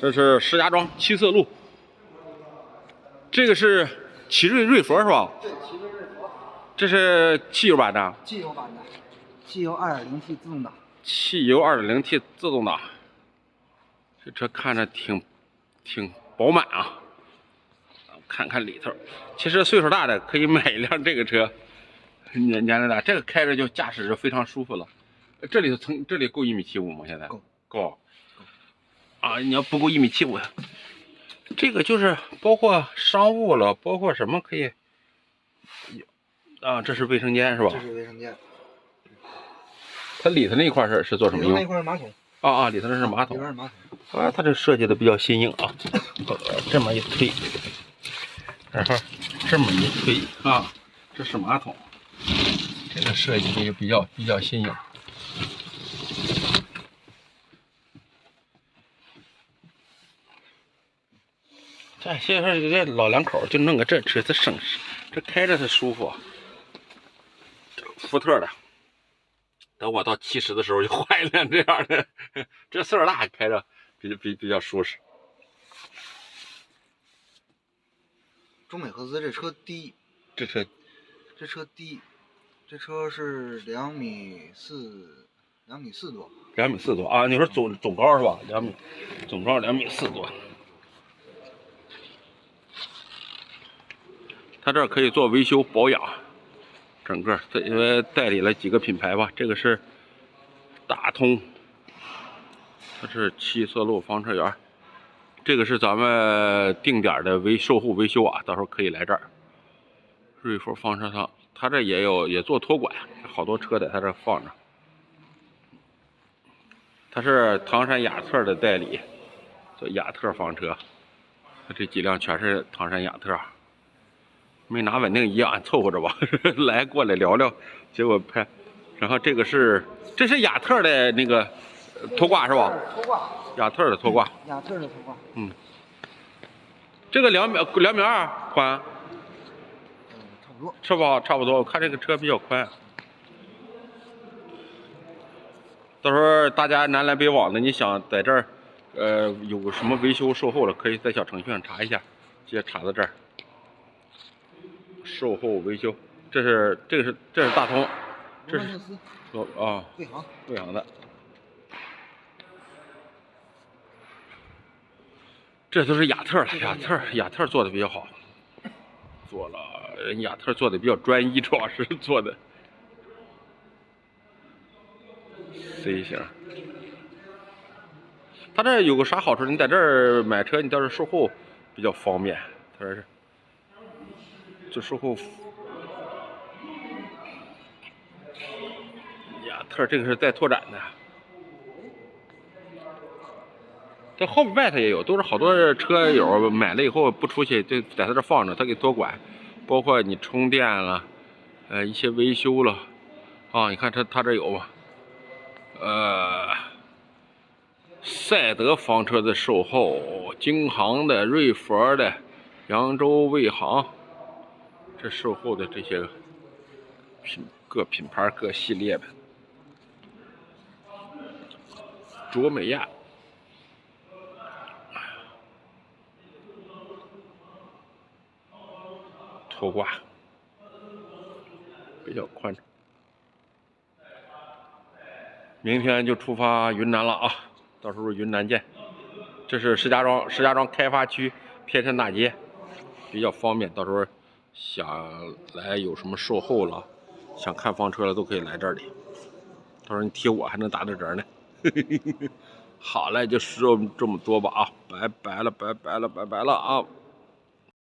这是石家庄七色路，这个是奇瑞佛是吧？对，奇瑞瑞佛。这是汽油版的。汽油版的，汽油 2.0T 自动挡。汽油 2.0T 自动挡，这车看着挺饱满啊。看看里头，其实岁数大的可以买一辆这个车，年龄大，这个开着就驾驶着非常舒服了。这里够1.75米吗？现在够。啊，你要不够1.75米，这个就是包括商务了，包括什么可以。啊，这是卫生间是吧？这是卫生间。它里头那一块是做什么用？那一块是马桶。啊，里头那是马桶。里边是马桶。啊，它这设计的比较新颖啊，这么一推，然后这么一推啊，这是马桶，这个设计就比较新颖。现在这老两口就弄个这车，这省事，这开着它舒服。福特的，等我到70的时候就换一辆这样的，这岁数大开着比较舒适。中美合资这车低，这车低，这车是2.4米多。2.4米多啊！你说总高是吧？2米，总高2.4米多。它这可以做维修保养，整个这因为代理了几个品牌吧。这个是大通，它是七色路房车园，这个是咱们定点的售后维修啊，到时候可以来这儿。瑞福房车厂，它这也做托管，好多车在它这放着。它是唐山雅特的代理，叫雅特房车，它这几辆全是唐山雅特。没拿稳定仪，俺凑合着吧，过来聊聊，结果拍，然后这是雅特的那个拖挂是吧？拖挂。雅特的拖挂。雅特的拖挂。嗯。这个2.2米宽。差不多。是吧？差不多，我看这个车比较宽。到时候大家南来北往的，你想在这儿，有什么维修售后的，可以在小程序上查一下，直接查到这儿。售后维修，这是大通，这是啊，贵行的，这都是雅特的，雅特做的比较好，雅特做的比较专一，主要是做的 C 型。它这有个啥好处？你在这儿买车，你到时候售后比较方便，它这是。这售后，雅特这个是带拓展的，这后外头也有，都是好多车友买了以后不出去，就在他这放着，他给托管，包括你充电了，一些维修了，啊，你看他这有，赛德房车的售后，京杭的、瑞佛的、扬州卫航。这售后的这些各品牌各系列的，卓美亚，拖挂比较宽敞。明天就出发云南了啊，到时候云南见。这是石家庄开发区天山大街，比较方便，到时候。想来有什么售后了，想看房车了都可以来这里，到时候你提我还能打点折呢。好嘞，就说这么多吧啊，拜拜了啊。